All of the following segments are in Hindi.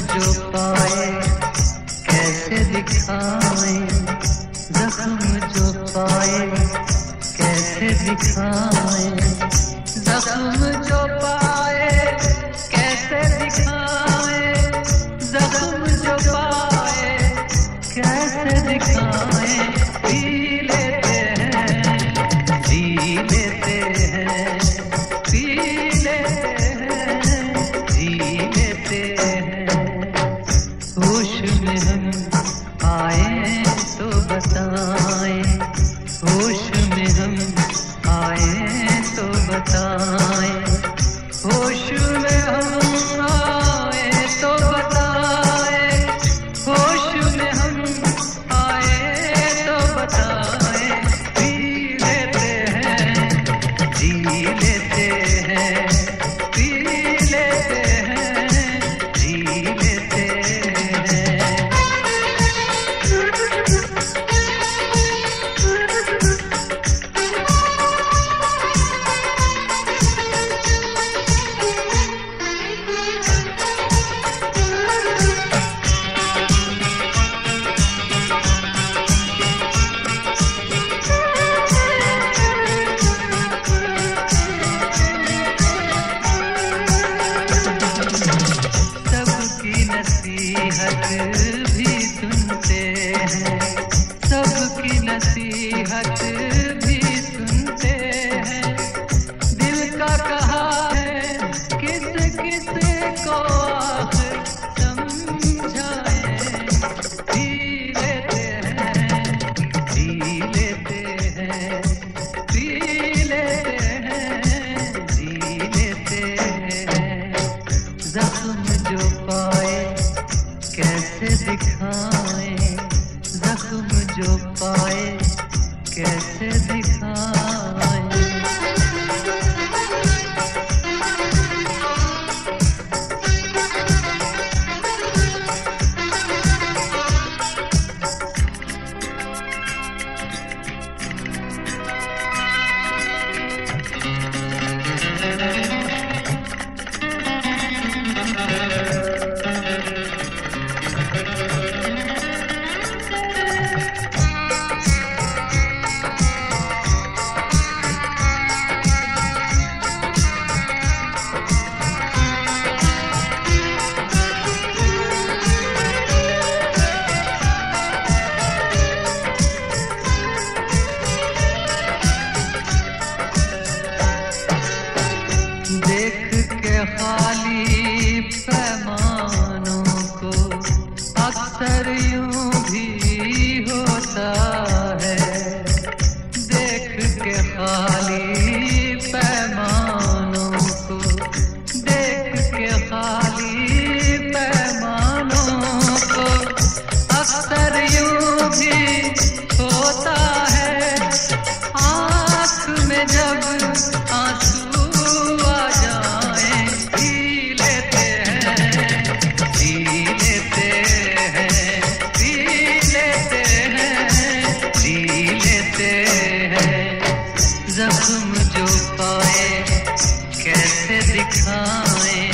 जो पाए कैसे दिखाएं, जख्म जो पाए कैसे दिखाएं, जख्म जो पाए कैसे दिखाएं, जख्म जो पाए कैसे दिखाएं। पी लेते हैं, जी लेते हैं, पी लेते हैं, जी लेते हैं। होश में हम आए तो बताएं, होश में हम आए तो बताएं, होश में हम आए तो बताएं, होश में हम आए तो बताएं। पी लेते हैं, जी लेते हैं, पी लेते हैं, जी लेते हैं। नसीहत भी सुनते हैं, सबकी नसीहत भी सुनते हैं। दिल का कहा है किस किस को आखिर समझाएं। जी लेते हैं, जी लेते हैं, पी लेते हैं, जी लेते हैं। जख्म जो पाए कैसे दिखाएं, जख्म जो पाए कैसे दिखाएं। देख के खाली पैमानों को अक्सर यूं भी होता है। देख के खाली पैमानों को, देख के खाली पैमानों को अक्सर यूं भी होता है। आँख में जब आंसू जख्म जो पाए कैसे दिखाएं,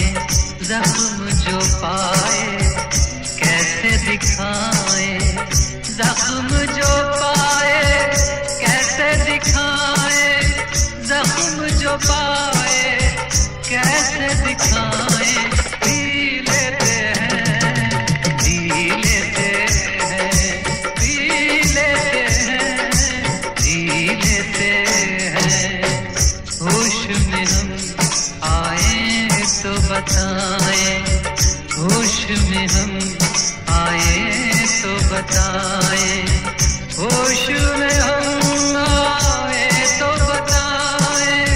जख्म जो पाए कैसे दिखाएं, जख्म जो पाए कैसे दिखाएं, जख्म जो पाए कैसे दिखाएं। पी लेते हैं, जी लेते हैं, पी लेते हैं, जी लेते हैं। होश में हम आए तो बताएं, होश में हम आए तो बताएं, होश में हम आए तो बताएं,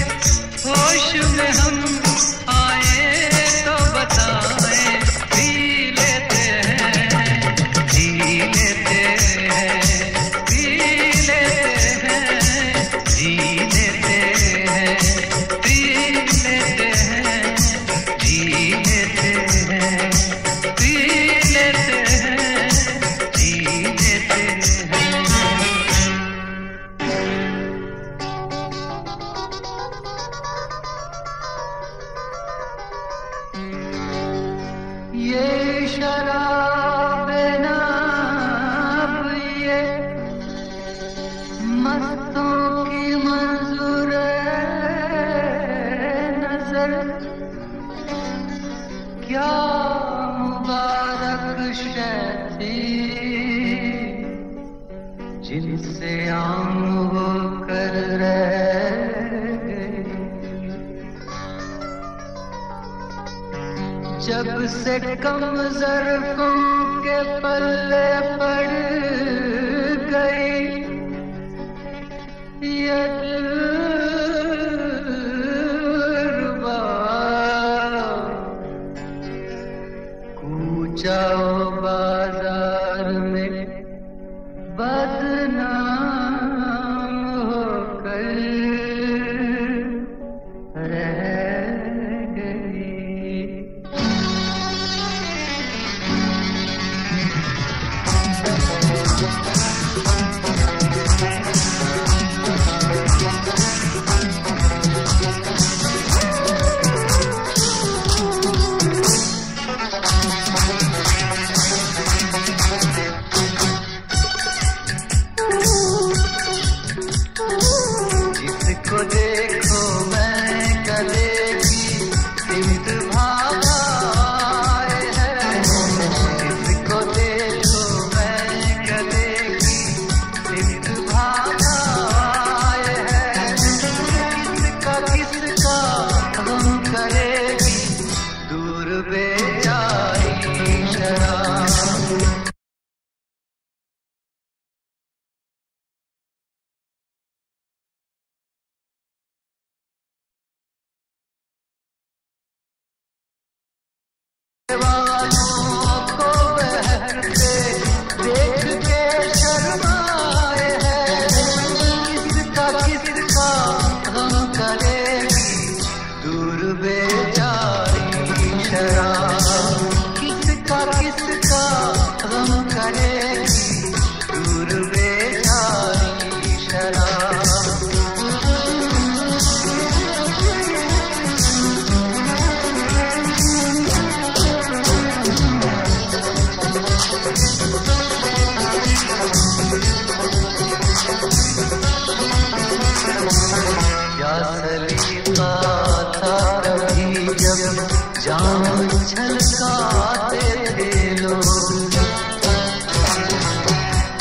होश में हम आए तो बताएं। पी लेते हैं, जी लेते हैं, पी लेते हैं, जी लेते हैं, पी लेते हैं, जी लेते हैं, पी लेते हैं, जी लेते हैं। मंजर क्या मुबारक शय थी जिनसे आम होकर रह गई। जब से कम ज़र्फ़ों के पल्ले पड़ गई ये दिलरुबा, कूचाओ बाजार में बदनाम होकर रह गई। जिसको देखो मैं गले की सिमट भागाए है, जिसको देखो मैं गले की सिमट भागाए है। किसका किसका गम करेगी दूर बेचारी शराब। वालों को बहरते देख के शर्माए है, किसका किसका गम करेगी दूर बेचारी शराब। किसका किसका गम करेगी दूर बेचारी शराब। क्या सलीका था कभी जब जाम छलकाते थे लोग,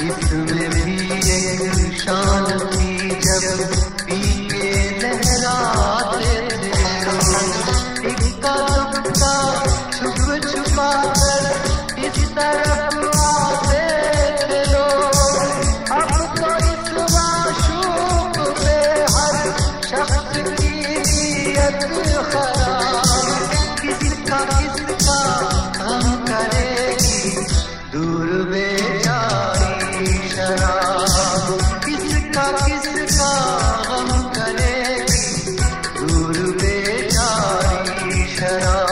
इसमें भी एक शान थी जब पी के लहराते थे लोग। इक्का दुक्का छुप छुपा कर इस तरफ आते थे लोग। अब तो इस माशूक पे हर शख्स की नीयत खराब। किसका किसका गम करेगी दूर बेचारी शराब। किसका किसका गम करेगी दूर बेचारी शराब।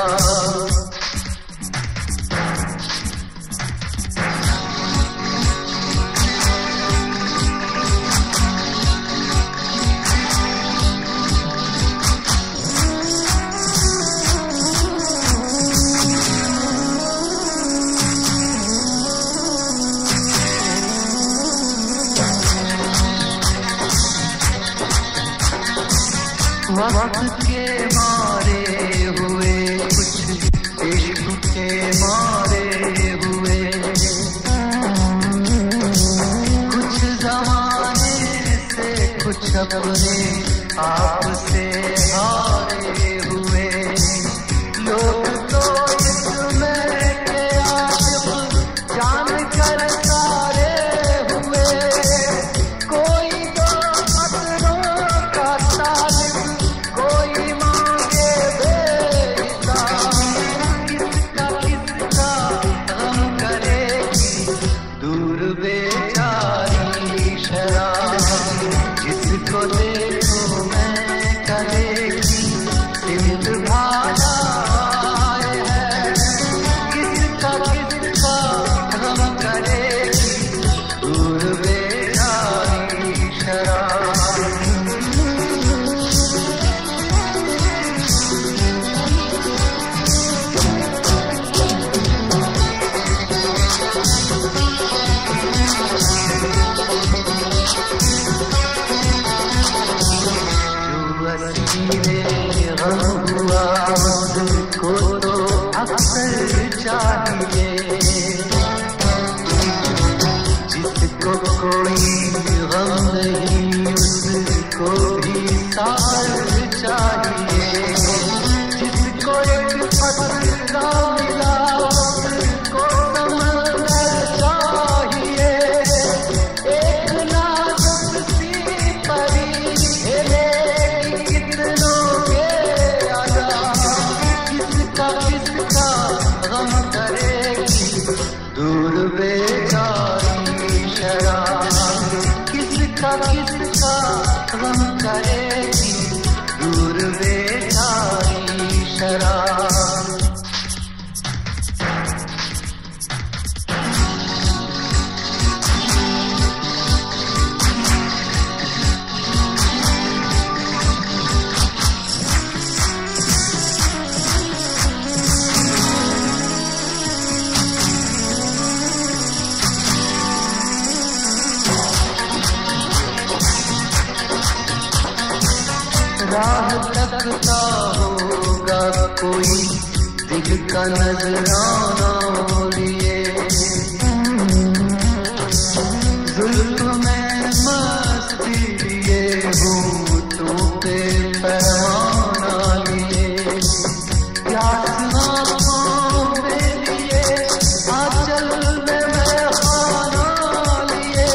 वक्त के मारे हुए कुछ इश्क के मारे हुए, कुछ जमाने से कुछ अपने आप से हारे हुए। लोग तो इसमें के आशिक जान कर सारे हुए। कोई तो अपनों का तालिब, कोई मांगे बेहिसाब। किसका किसका गम करेगी दूर बेचारी शराब। जिसको देखो मैं कलेगी चाहिए, जिसको कोई गम नहीं उसको भी साथ चाहिए, जिसको एक पत्ता मिला उसको समंदर चाहिए, एक नाजुक सी परी खेलेगी कितनों के आजाद, किसका किसका गम करेगी दूर बेचारी शराब, किसका किसका गम करेगी दूर बेचारी शराब। राह तकता होगा कोई दिल का नजराना लिए, जुल्म में मस्ती लिए होठों पे पैमाना लिए, प्यास आँखों में लिए आंचल में मैं खाना लिए,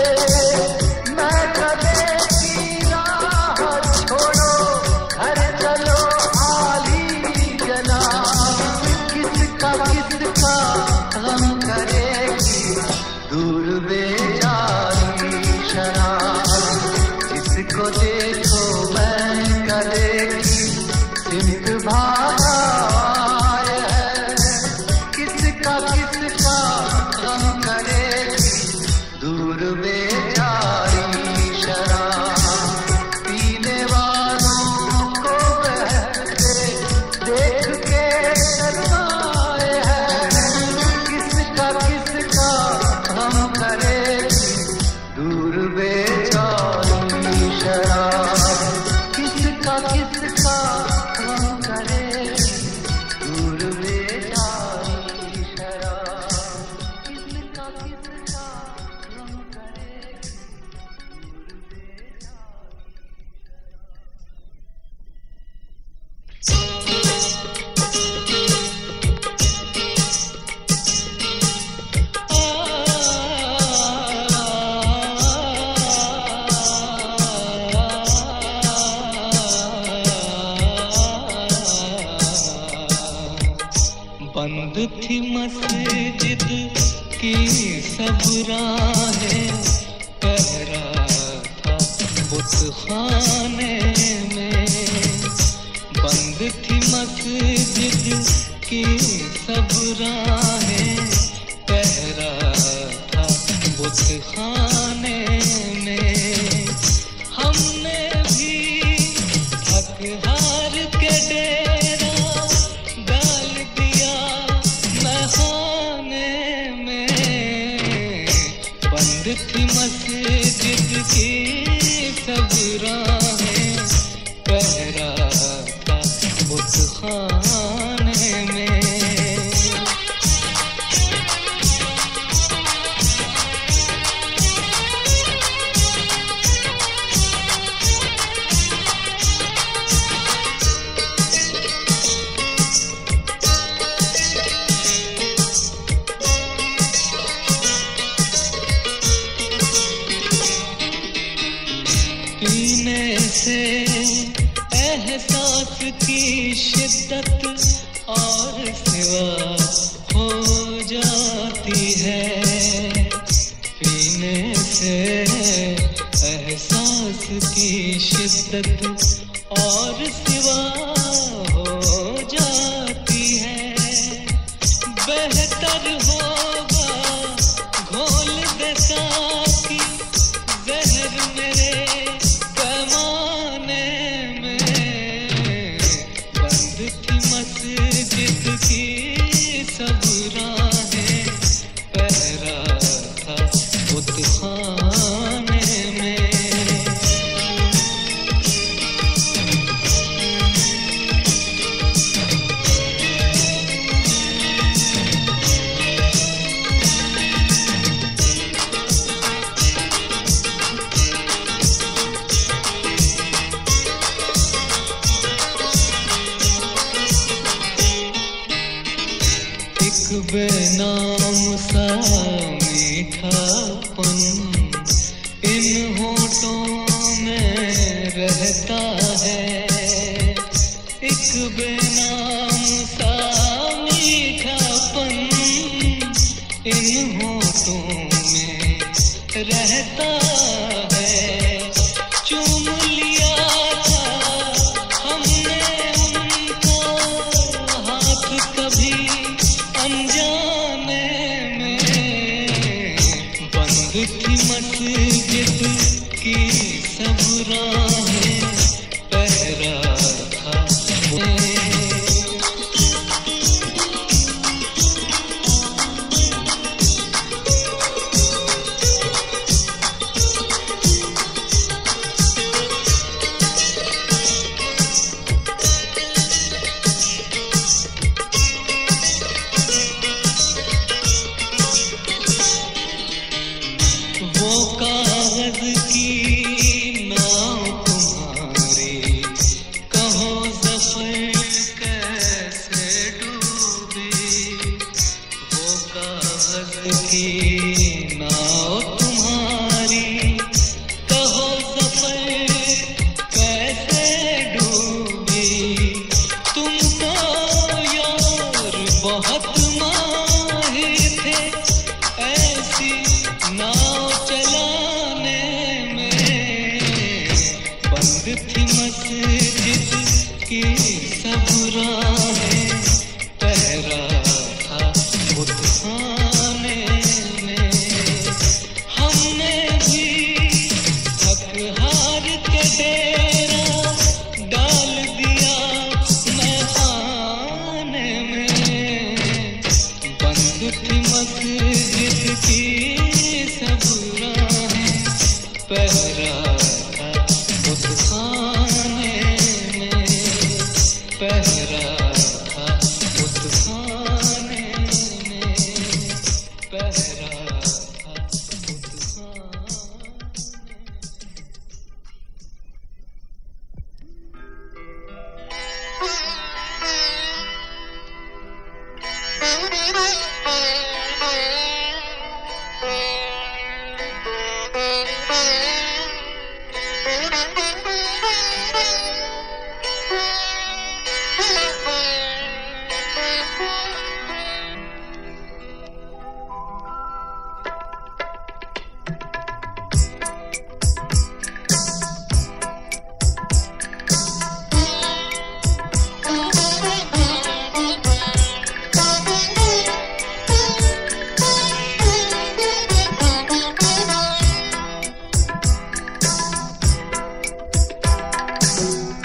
मैं कदे की राह छोड़ो घर चलो आली जनाब, किसका किसका गम करेगी दूर बेचारी शराब, जिसको देखो मैं करेगी सिमट भागा है, किसका किसका गम करेगी दूर बेचारी शराब, पीने वालों को बहते देख के शर्माए हैं, किसका किसका गम करेगी दूर बेचारी शराब, किसका किसका गम करेगी दूर बेचारी शराब, किसका किसका गम करेगी दूर बेचारी। बंद थी मस्जिद की सब राहें, पहरा था बुतखाने में, बंद थी मस्जिद की सब राहें, पहरा था बुतखाने में, हमने भी थक हार के डेरा डाल दिया मैखाने में, बंद थी मस्जिद की सब राहें, पहरा था बुतखाने में। पीने से एहसास की शिद्दत और सिवा हो जाती है, पीने से एहसास की शिद्दत और सिवा हो जाती है, बेहतर होगा घोल दे साकी जहर मेरे पैमाने में, बंद थी मस्जिद की सब राहें, पहरा था बुतखाने में। बेनाम सा मीठापन इन होठों में रहता है, एक बेनाम सा मीठापन इन होठों में रहता है। चूम लिया था हमने उनका हाथ कभी अनजाने में, बंद थी मस्जिद की सब राहें, पहरा था वो कागज की नाव तुम्हारी, कहो ज़फ़र कैसे डूबी। वो कागज की नाव तुम्हारी, कहो ज़फ़र कैसे डूबी। तुम तो यार बहुत माहिर थे ऐसी नाव चलाने में, बंद थी मस्जिद की सब राहें, पहरा था बुतखाने में। हमने भी थक हार के डेरा डाल दिया मैखाने में, बंद थी मस्जिद की सब राहें, पहरा था बुतखाने में, पहरा था बुतखाने में, पहरा था बुतखाने।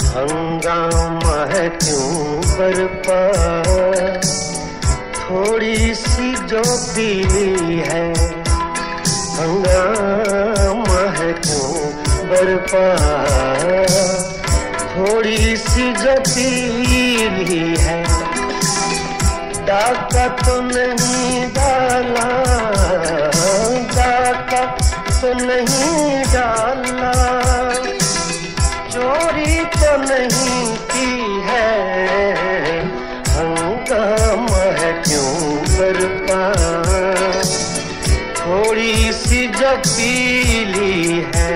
हंगामा है क्यों बरपा, थोड़ी सी जो पीली है। हंगामा है क्यों बरपा, थोड़ी सी जो पीली है। डाका तो नहीं डाला, डाका तो नहीं डाला, चोरी तो नहीं की है। हंगामा है क्यों बरपा, थोड़ी सी जो पीली है।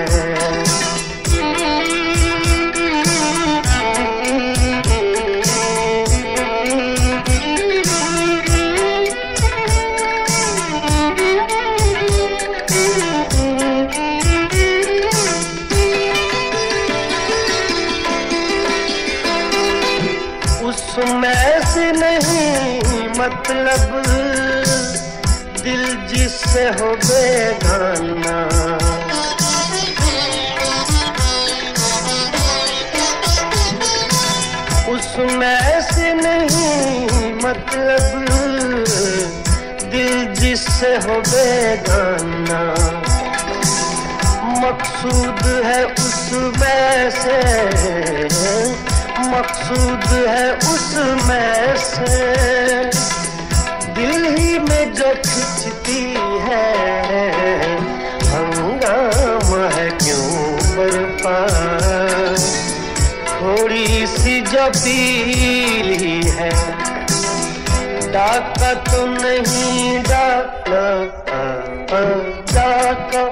उसमें से नहीं मतलब दिल जिससे हो बेगाना। उसमें से नहीं मतलब दिल जिससे हो बेगाना। मकसूद है उसमें से, मकसूद है उसमें से, दिल ही में जो खिंचती है। हंगामा है क्यों बरपा, थोड़ी सी जो पीली है। डाका तो नहीं डाला, डाका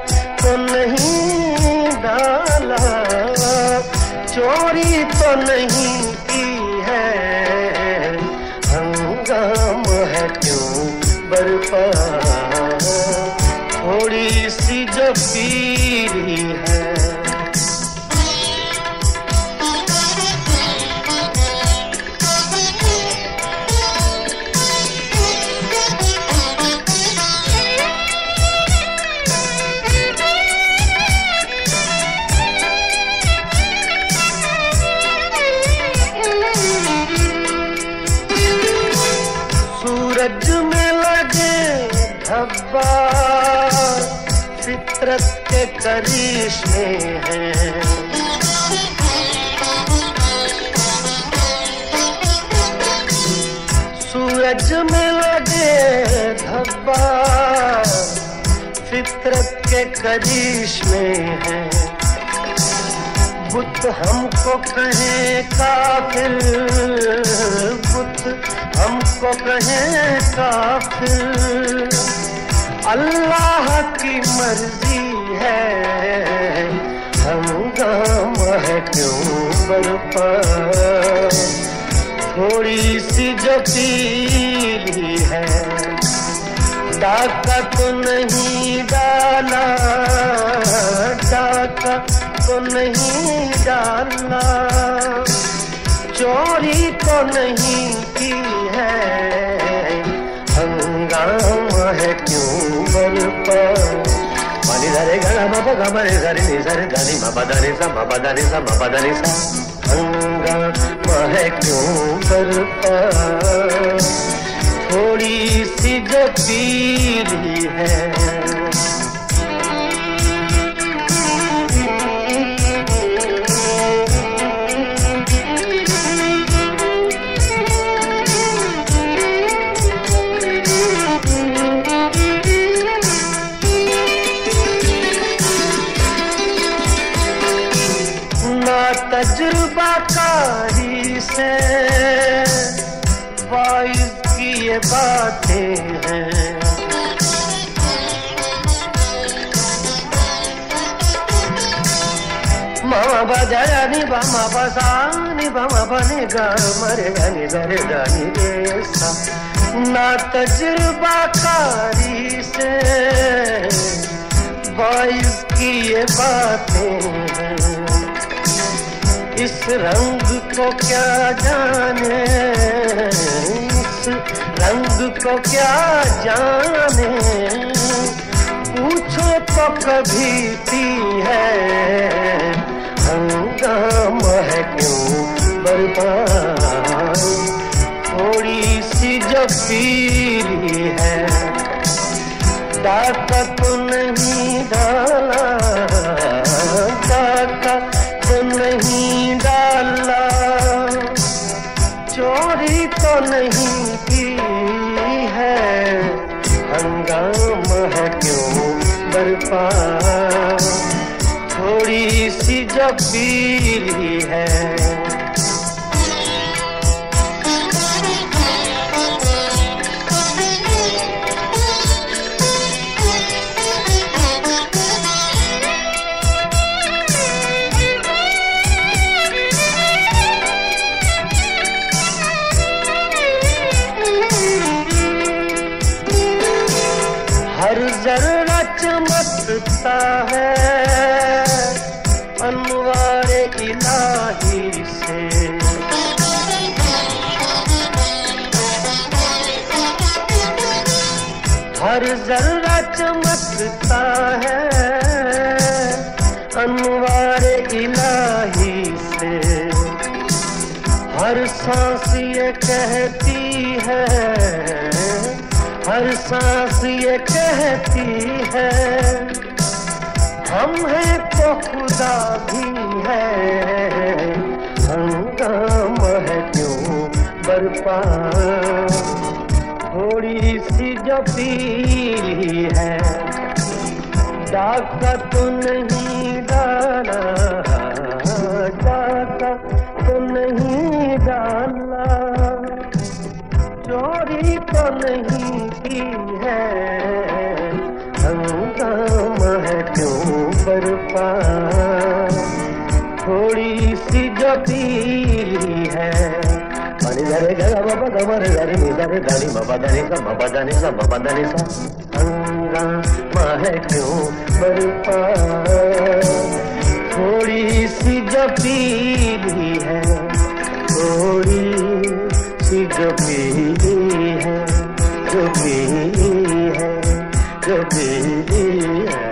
तो नहीं डाला, चोरी तो नहीं की है, हंगाम है क्यों बरपा, थोड़ी सी जो पीरी है। सूरज में लगे धब्बा फितरत के करिश्मे हैं, सूरज में लगे धब्बा फितरत के करिश्मे हैं, बुत हमको कहे काफिर, बुत हमको कहे काफिर, अल्लाह की मर्जी है, हंगामा है क्यों बरपा, थोड़ी सी जो पीली है, डाका तो नहीं डाला, डाका तो नहीं डाला, चोरी तो नहीं की है, हंगामा है क्यों बरपा। पानी धरे गला बाबा गमरे धरे नि धरे धनी मापा धनी सा मापा धनी सा मापा धनी सा, हंगामा है क्यों बरपा, थोड़ी सी जो पीली है। तजुर्बा कारी से वाइज की ये बातें हैं, मामा बजा नि बामा बसा नि बामा बने गा मरे गानी दरे गानी रे सा, ना तजुर्बा कारी से वाइज की ये बातें हैं, इस रंग को क्या जाने, इस रंग को क्या जाने, पूछो तो कभी पी है, हंगामा है क्यों बरपा, थोड़ी सी जो पीली है, डाका तो नहीं डाला, डाका तो नहीं डाला, चोरी तो नहीं की है, हंगामा है क्यों बरपा, थोड़ी सी जो पीली है। हर जर्रा चमकता है अनवारे इलाही से, हर जर्रा चमकता है अनवारे इलाही से, हर सांस ये कहती है, हर सांस ये कहती है, हम हैं तो खुदा भी है, हंगामा है क्यों बरपा, थोड़ी सी जो पीली है, डाका तो नहीं डाला, डाका तो नहीं डाला, चोरी तो जो पीली है पानी धरे गया बाबा गमरे धरे नी धरे धनी बाबा धनी सा बाबा धनी सा बाबा धनी सा हंगामा है क्यों बरपा थोड़ी सी जो पीली है थोड़ी सी जो पीली है जो पीली है जो पीली है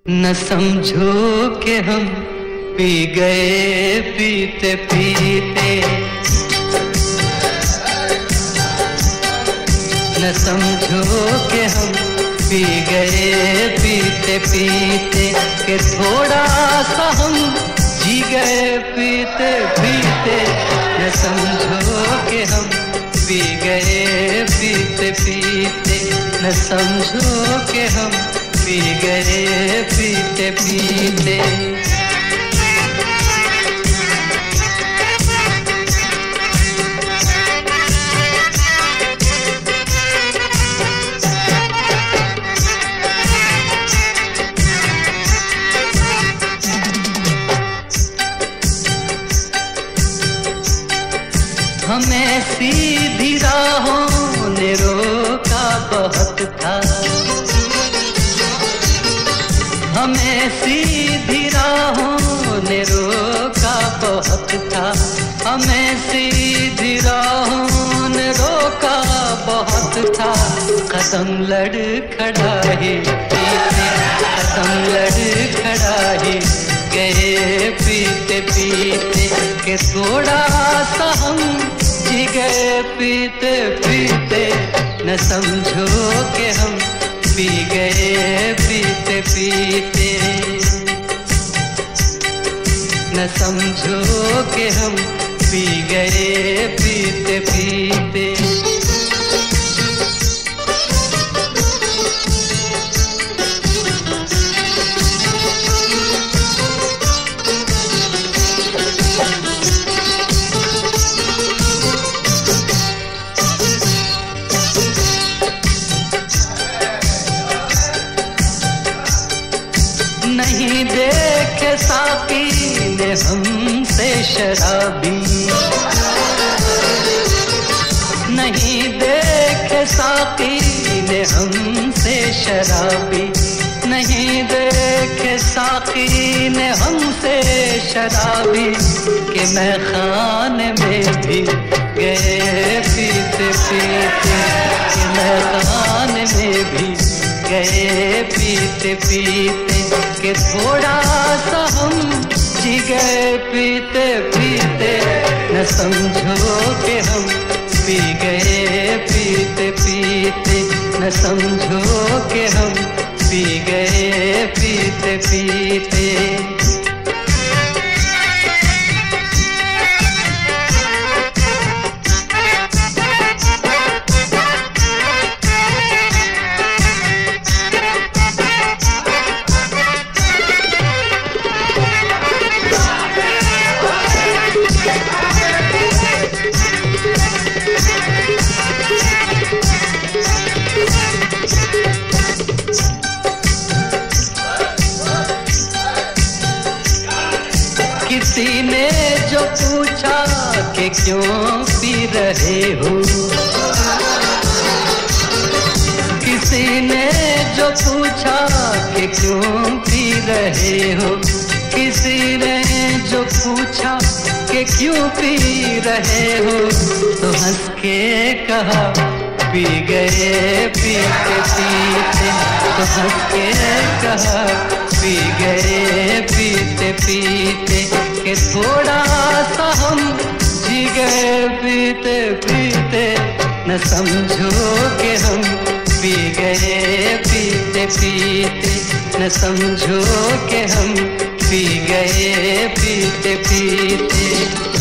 न समझो कि हम पी गए पीते पीते, न समझो कि हम पी गए पीते पीते, कि थोड़ा सा हम जी गए पीते पीते। न समझो कि हम पी गए पीते पीते, न समझो कि हम पी गए पीते पीते। हमें सीधी राहों ने रोका बहुत था, हमें सीधी राहों ने रोका बहुत था, हमें सीधी राहों ने रोका बहुत था। कदम लड़खड़ाए पीते, कदम लड़खड़ाए गए पीते पीते, कि थोड़ा सा हम जी गए पीते पीते। न समझो कि हम पी गए पीते पीते, न समझो कि हम पी गए पीते पीते। नहीं देखे साकी ने हमसे शराबी, नहीं देखे साकी ने हमसे शराबी, नहीं देखे साकी ने हमसे शराबी, कि मैं खाने में भी गए पीते पीते, कि मैं खाने में भी गए पीते पीते, कि थोड़ा सा हम जी गए पीते पीते। न समझो कि हम पी गए पीते पीते, न समझो कि हम पी गए पीते पीते। किसी ने जो पूछा कि क्यों पी रहे हो, किसी ने जो पूछा कि क्यों पी रहे हो, किसी ने जो पूछा कि क्यों पी रहे हो, तो हंस के कहा पी गए पीते पीते, तो हंस के कहा पी गए पीते पीते, कि थोड़ा सा हम जी गए पीते पीते। न समझो कि हम पी गए पीते पीते, न समझो कि हम पी गए पीते पीते।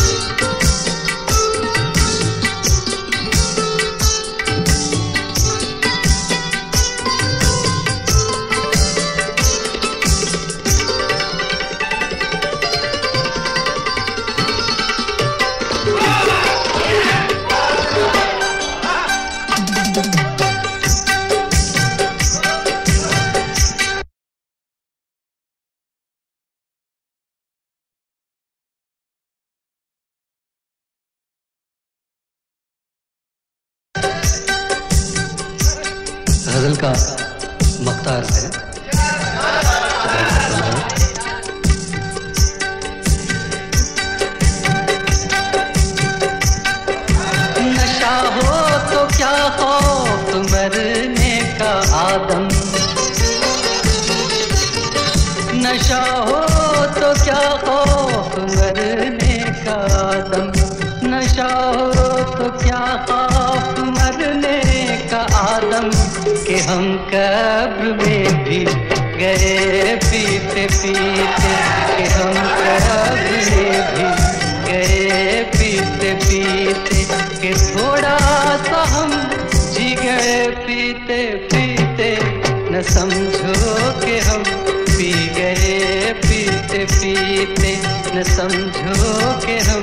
गजल का मख्तार है। नशा हो तो क्या खौफ मरने का आदम, नशा हो तो क्या खौफ मरने का आदम, नशा हो तो क्या खौफ मरने का आदम, कि हम कब्र में भी गए पीते पीते, कि हम कब्र में भी गए पीते पीते, कि थोड़ा सा हम जी गए पीते पीते, न समझो कि हम पी गए पीते पीते, न समझो कि हम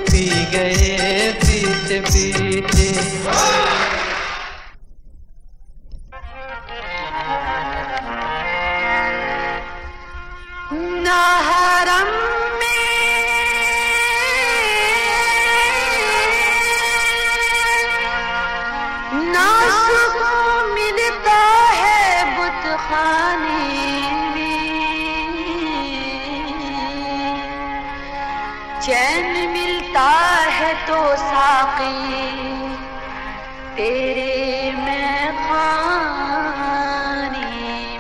पी गए पीते पीते। ना हरम में ना सुकून मिलता है बुतखाने में, चैन मिलता है तो साक़ी तेरे मैं खाने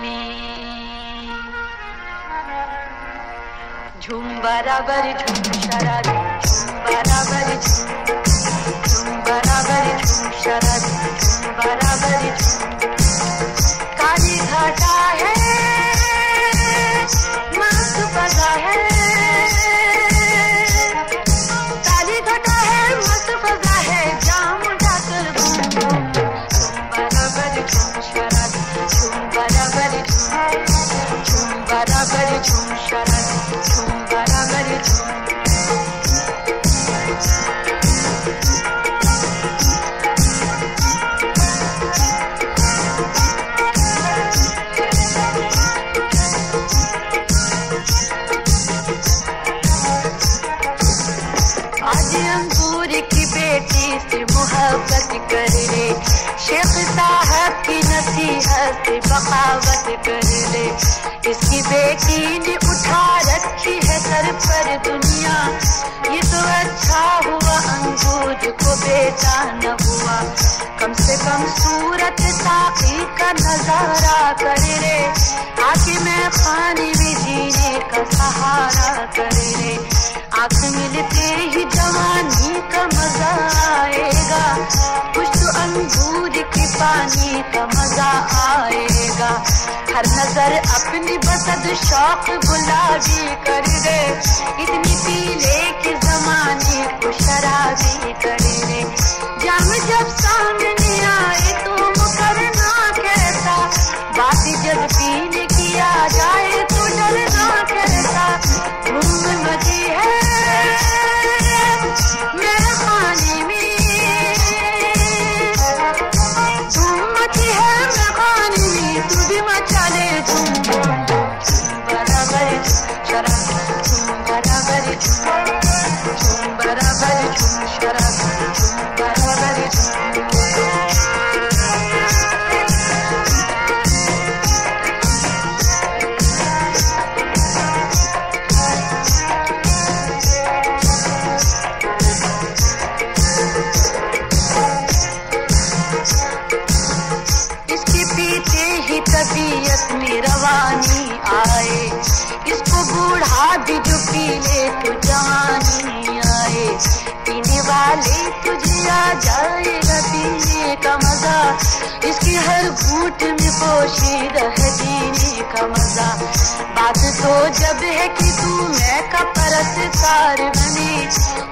में। झूम बराबर झूम शराबी, झूम बराबर झूम बराबर झूम शराबी, झूम बराबर झूम। काली घटा है मस्त फजा है, काली घटा है मस्त फजा है, जाम उठाकर घूम बराबर झूम शराबी, झूम बराबर झूम बराबर झूम शराबी, झूम बराबर झूम। आज अंगूर की बेटी से मोहब्बत कर ले, शेख साहब की नसीहत से बगावत कर ले। इसकी बेटी ने उठा रखी है सर पर दुनिया, ये तो अच्छा हुआ अंगूर को बेटा न हुआ। कम से कम सूरत साकी का नजारा कर ले, आके मैं खाने में जीने का सहारा कर ले। आँख मिलते ही जवानी का मजा आएगा, कुछ तो अंगूर की पानी का मजा आएगा। हर नजर अपनी बसद शौक गुलाबी कर दे, इतनी पीले के जमाने को शराबी कर दे। जाम जब सामने आए तो मुकरना कैसा, बात जब पीने की आ जाए तो डरना कैसा। धूम मची है मेरे खाने में, धूम मची है मेरे खाने में, तू भी मचा ले धूम बराबर शराब, धूम बराबर झूम बराबर झूम शराब, धूम बराबर झूम। तबीयत में रवानी आए, इसको बूढ़ा भी जो पी ले तो जवानी आए। पीने वाले तुझे आ जाएगा पीने का मजा, इसकी हर घूंट में पोशीदा है जीने का मजा। बात तो जब है कि तू मैं का परस्तार बनी,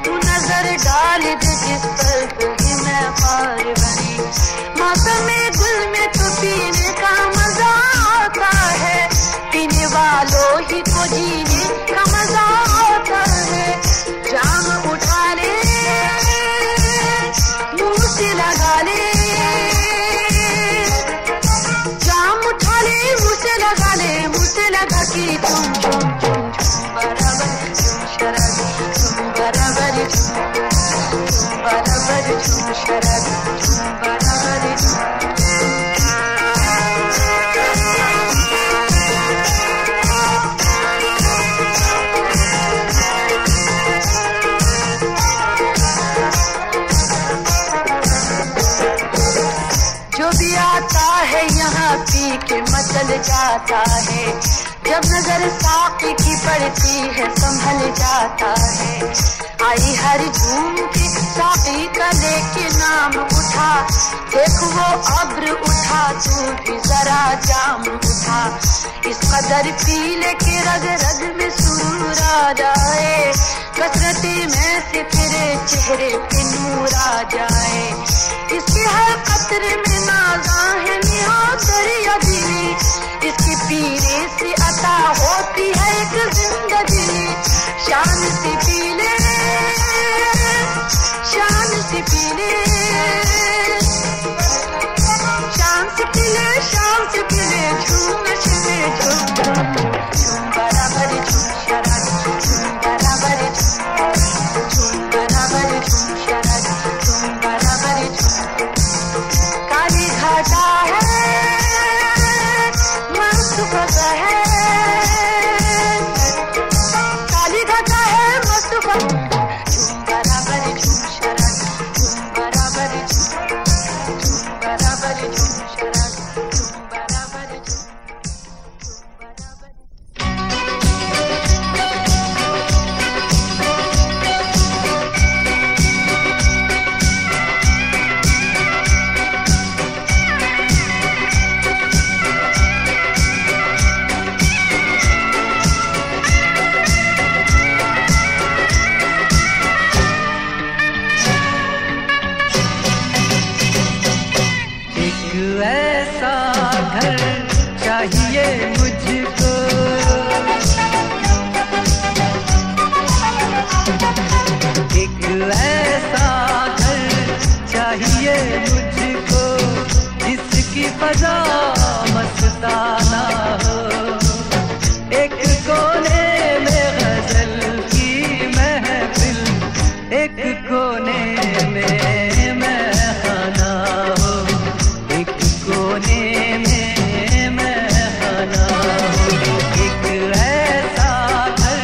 तू नजर डाल दे जिस पर तुझे मैं पार बनी। मौसम गुल में तो पीने का मजा आता है, पीने वालों ही को जीने का मजा आता है। जाम उठा ले मुंह से लगा ले, जाम उठा ले मुंह से लगा ले, मुंह से लगा के झूम झूम झूम झूम बराबर झूम शराबी, झूम बराबर झूम बराबर झूम शराबी, झूम बराबर झूम। जो भी आता है यहाँ पी के मचल जाता है, जब नजर साकी की पड़ती है संभल जाता है। आई हर झूम के साकी का लेके नाम उठा, देख वो अब्र उठा तू भी जरा जाम उठा। इस कदर पी ले के रग रग में सुरूर आ जाए, कसरती में से फिरे चेहरे पे नूर आ जाए। इसके हर कतरे में नाज़ा है निहार दरिया दिली, इसके पीने से अता होती है एक जिंदगी। शान से पी ले, शान से पी ले, शान से पी ले, शान से पी ले, झूम नशे में झूम झूम बराबर झूम शराब, झूम बराबर झूम बराबर झूम शराब, झूम बराबर झूम। काली घाटा है मस्त फसा है, काली घाटा है मस्त फसा, झूम बराबर झूम शराब, झूम बराबर झूम बराबर झूम शराब, झूम बराबर झूम बराबर। एक ऐसा घर चाहिए मुझको, एक ऐसा घर चाहिए मुझको, जिसकी फजा मस्ताना हो। एक कोने में गजल की महफिल, एक कोने में महखाना हो, एक कोने में महखाना हो। एक ऐसा घर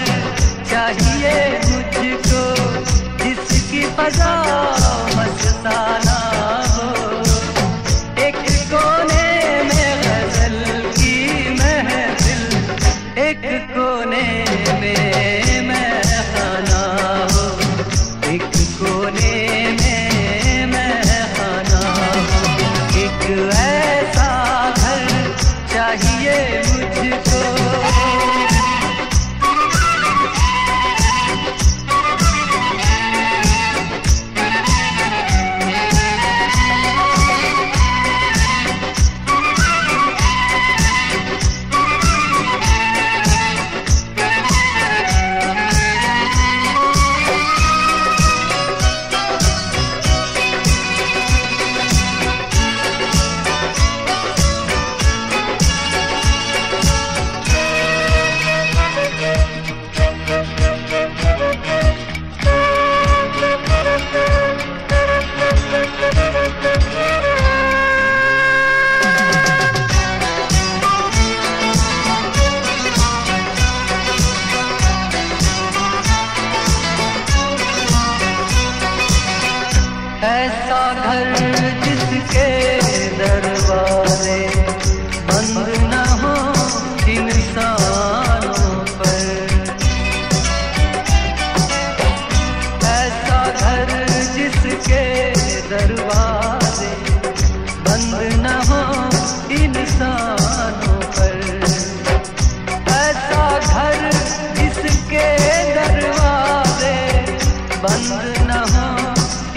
चाहिए मुझको, जिसकी फजा मस्ताना हो। एक कोने में गजल की महफिल, एक कोने में महखाना हो, एक कोने में महखाना हो। एक ऐसा घर चाहिए मुझको। ऐसा घर जिसके दरवाजे बंद न हो इंसानों पर, ऐसा घर जिसके दरवाजे बंद न हो इंसानों पर, ऐसा घर जिसके दरवाजे बंद न हो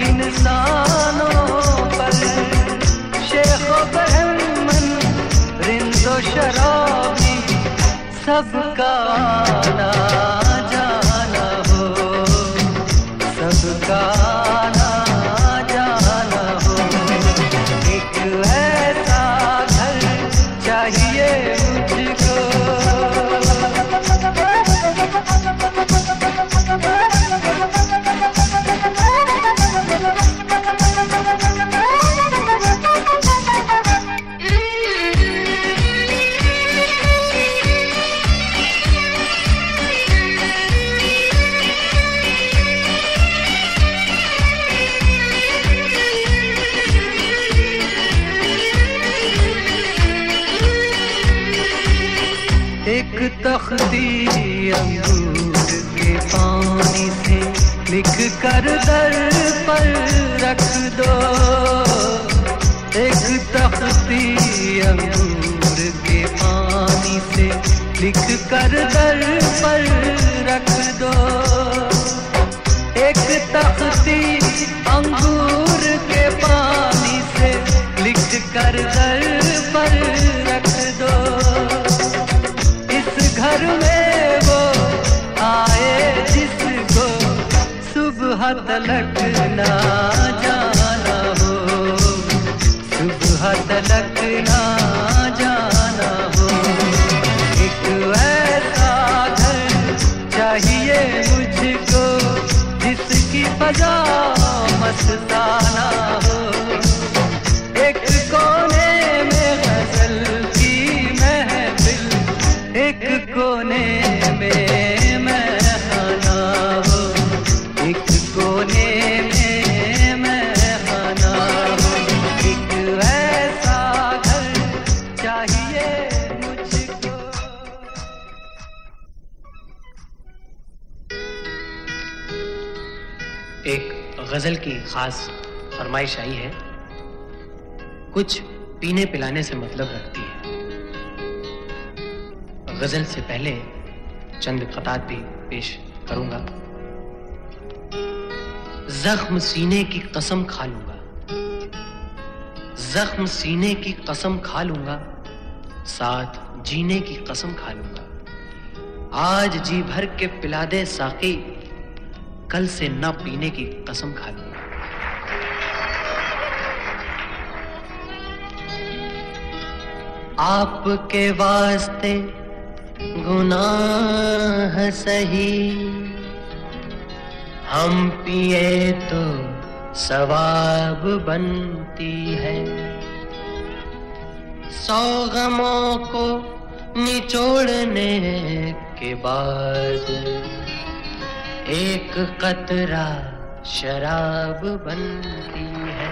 इंसानों पर। शेख बहमन रिंदो शराबी सबका आना जाना हो, सबका आना जाना हो। एक ऐसा घर चाहिए मुझको। एक तख्ती अंगूर के पानी से लिख कर दर पर रख दो। एक तख्ती अंगूर के पानी से लिख कर दर पर रख दो। एक तख्ती अंगूर के पानी से लिख कर दर पर रख दो। इस घर में वो आए जिसको सुबह तलक ना जाना हो, सुबह तलक ना जाना हो। एक ऐसा घर चाहिए मुझको जिसकी फजा मस्ताना हो। एक कोने में गजल की महफिल, एक कोने में महखाना हो। एक कोने में महखाना हो। एक ऐसा घर चाहिए मुझको। एक गजल की खास फरमाइश आई है, कुछ पीने पिलाने से मतलब रखती है। गजल से पहले चंद क़तात भी पेश करूंगा। जख्म सीने की कसम खा लूंगा, जख्म सीने की कसम खा लूंगा, साथ जीने की कसम खा लूंगा। आज जी भर के पिला दे साकी, कल से न पीने की कसम खा लूंगा। आपके वास्ते गुनाह सही, हम पिए तो सवाब बनती है। 100 गमों को निचोड़ने के बाद एक कतरा शराब बनती है।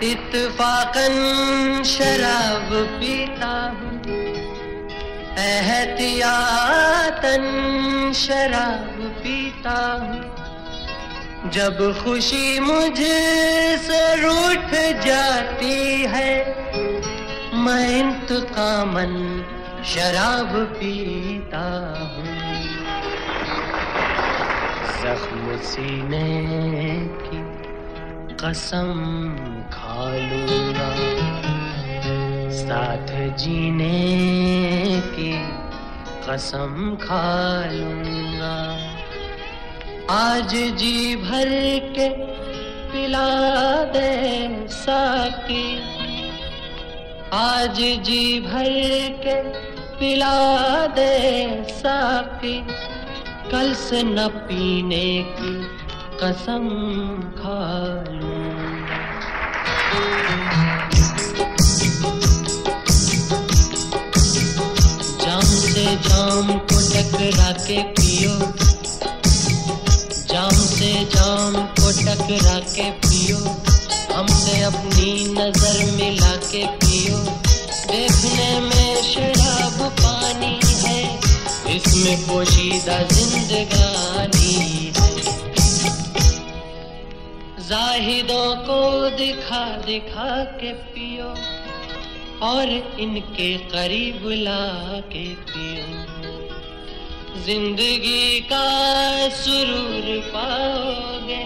इत्तफाकन शराब पीता हूँ, एहतियातन शराब पीता हूँ। जब खुशी मुझसे रूठ जाती है, मैं इंतकामन शराब पीता हूँ। जख्म सीने की कसम खा लूंगा, साथ जीने की कसम खा लूंगा। आज जी भर के पिला दे साकी, आज जी भर के पिला दे साकी, कल से न पीने की कसम खा लूंगा। जाम से जाम को टकरा के पियो, जाम से जाम को टकरा के पियो, हमसे अपनी नजर मिला के पियो। देखने में शराब पानी है, इसमें पोशीदा जिंदगानी है। जाहिदों को दिखा दिखा के पियो, और इनके करीब ला के पियो। जिंदगी का सुरूर पाओगे,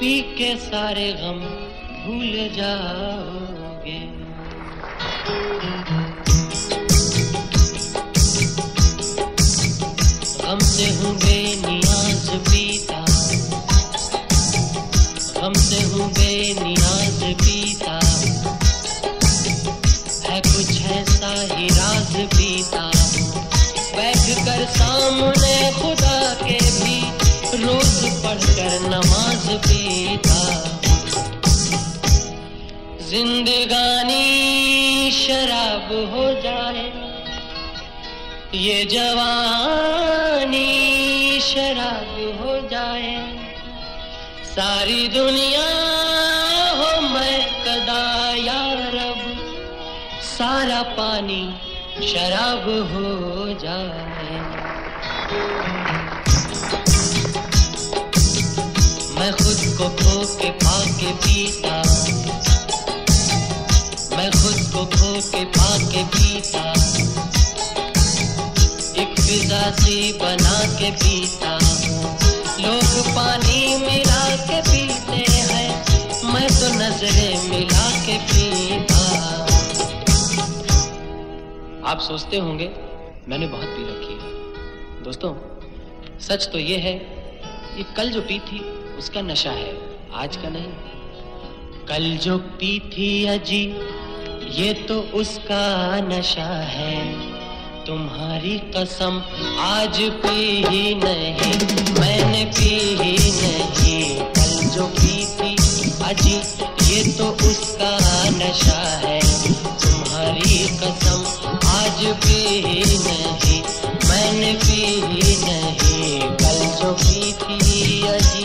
पी के सारे गम भूल जाओगे। गम से हूँ बेनियाज पीता, गम से हूँ बेनियाज पीता, है कुछ ऐसा ही राज पीता हूँ। बैठ कर सामने खुदा के भी रोज पढ़कर नमाज पीता हूँ। जिंदगानी शराब हो जाए, ये जवानी शराब हो जाए, सारी दुनिया हो मैं कदा या रब, सारा पानी शराब हो जाए। मैं खुद को खो के पाके पीता, मैं खुद को खो के पाके पीता, एक फिजा सी बना के पीता। लोग पानी मिला के पीते हैं, मैं तो नजरें मिला के पीता। आप सोचते होंगे मैंने बहुत पी रखी है। दोस्तों सच तो ये है, ये कल जो पी थी उसका नशा है, आज का नहीं। कल जो पी थी अजी ये तो उसका नशा है। तुम्हारी कसम आज पी ही नहीं, मैंने पी ही नहीं। कल जो पी थी अजी ये तो उसका नशा है। तुम्हारी कसम आज पी ही नहीं, मैंने पी ही नहीं। कल जो पी थी अजी।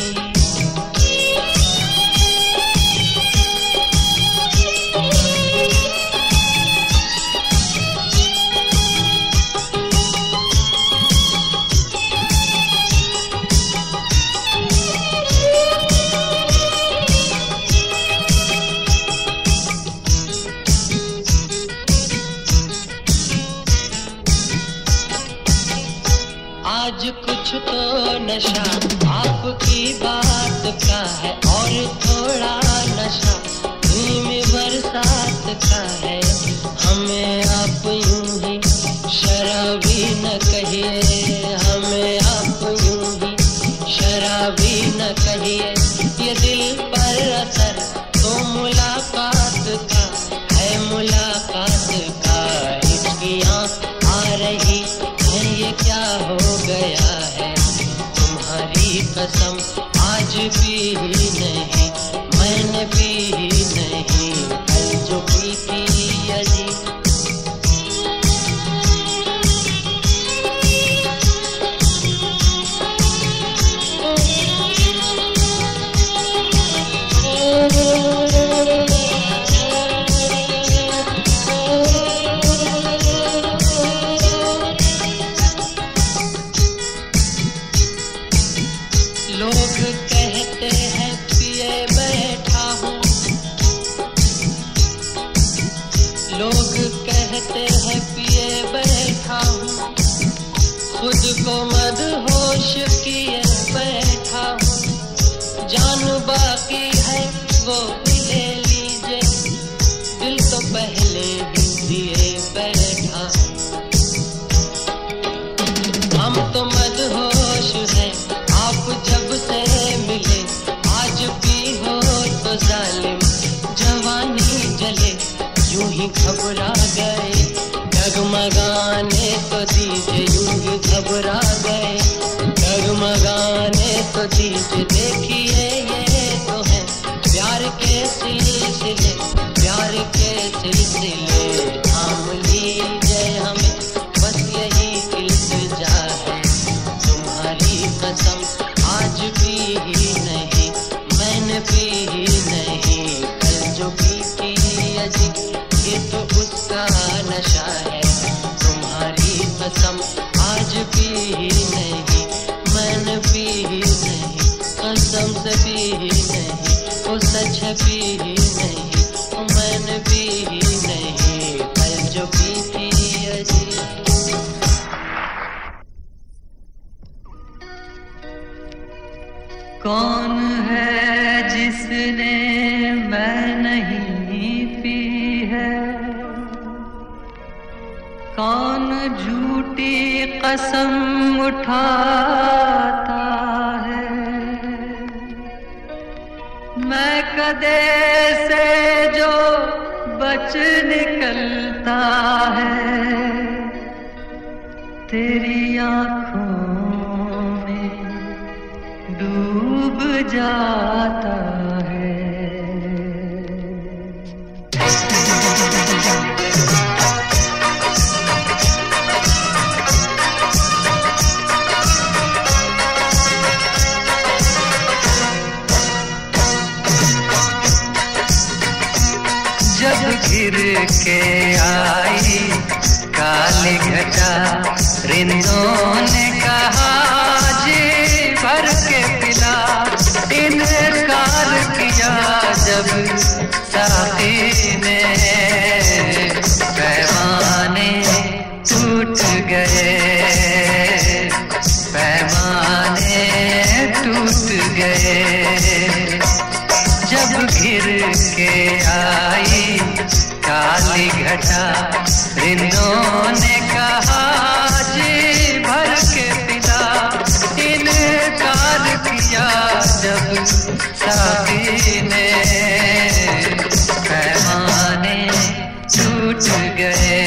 आज कुछ तो नशा आपकी बात का है, और थोड़ा नशा धीमी बरसात का है। हमें आप यूं ही शराबी न कहिए, हमें आप यूं ही शराबी न कहिए। ये दिल पर असर तो मुलाकात का है, मुलाकात का। इसकी आँख आ रही है, ये क्या हो गया है। तुम्हारी कसम आज पी ही नहीं, मैंने पी ही नहीं। कल जो पी थी अजी। लोग कहते हैं पिए बैठा हूँ, लोग कहते हैं पिए बैठा हूँ। खुद को मदहोश किए बैठा हूँ। जान बाकी है वो ले लीजिए, दिल तो पहले ही दिए बैठा। हम तो मदहोश हैं, आप जब से मिले। आज भी हो तो जालिम जवानी जले, यूं ही घबरा गए। डगमगाने तो दीजिए, यूं ही घबरा गए। डगमगाने तो दीजिए। देखिए ये तो है प्यार के सिलसिले, प्यार के सिलसिले। थाम लीजिए हमें, बस यही इल्तिजा है। तुम्हारी कसम आज पी ही नहीं, मैंने पी ही नहीं। कल जो पी थी अजी ये तो उसका नशा है। तुम्हारी कसम आज पी ही नहीं, मैंने पी ही नहीं। कसम से पी ही नहीं, वो सच है पी ही नहीं, वो मैंने पी ही नहीं। कल जो पी थी अजी। कौन है जिसने मैं नहीं पी है, कौन झूठी कसम उठाता है। मैं कदे से जो बच निकलता है, तेरी आँखों में डूब जाता है। जब जब घिर के आई काली घटा, रिंदों ने कहा जी भर के पिला। इनकार किया जब साथी ने, पैमाने टूट गए, पैमाने टूट गए। जब घिर के आई काली घटा, रिंदों ने कहा जी भर के पिला। इनकार किया जब साथी ने, पैमाने टूट गए,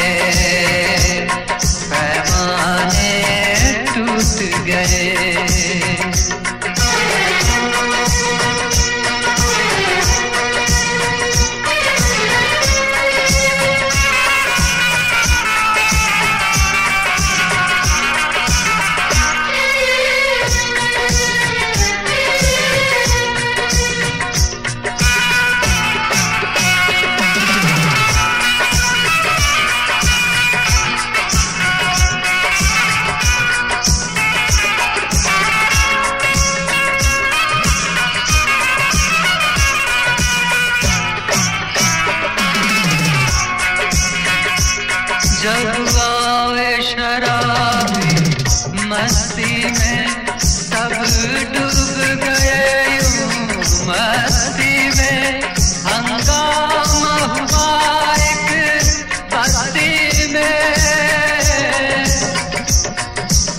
पैमाने टूट गए। जब आए शराबी मस्ती में, सब डूब गए यूं मस्ती में। हंगामा हुआ एक बस्ती में,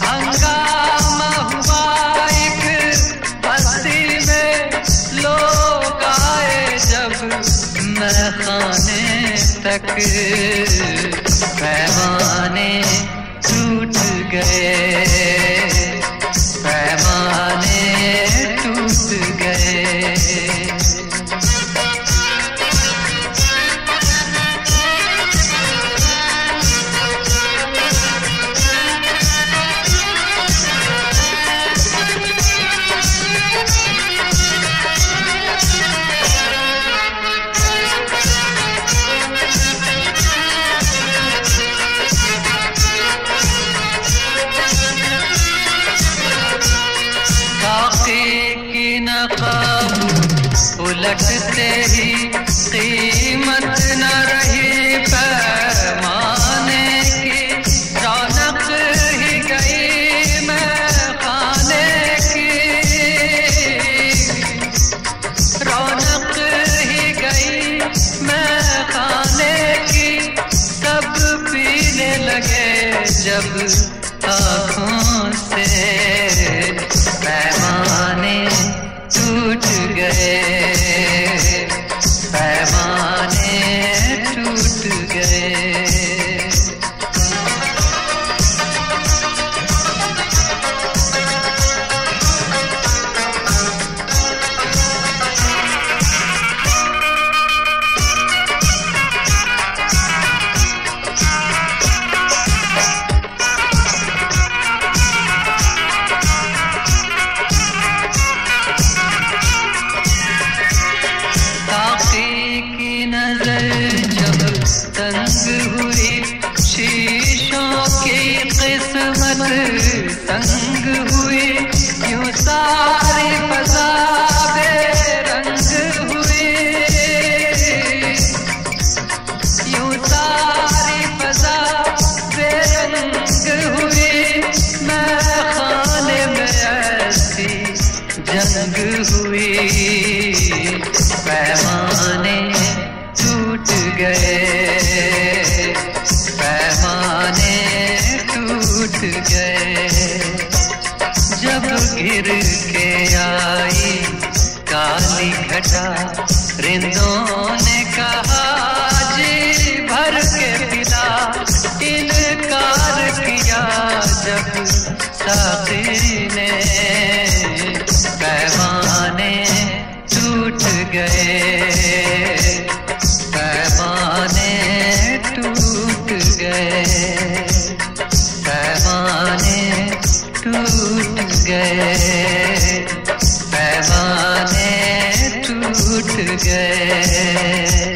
हंगामा हुआ एक बस्ती में। लोग आए जब मैं खाने तक, पैमाने टूट गए, पैमाने टूट गए। उलटते ही कीमत न रही पैमाने की, रौनक ही गई मैं खाने की, रौनक ही गई मैं खाने की। सब पीने लगे जब आँखों से, पैमाने टूट गए, पैमाने टूट गए। तंग हुई शीशों की किस्मत, तंग हुई यूं सारी फज़ा बेरंग हुई, यूं सारी फज़ा बेरंग हुई। मैं खाने में ऐसी जंग हुई, पैमाने टूट गए, पैमाने टूट गए। जब घिर के आई काली घटा, रिंदों ने कहा जी भर के पिला। इनकार किया जब साथी ने, पैमाने टूट गए, पैमाने टूट गए, पैमाने टूट गए, पैमाने टूट गए।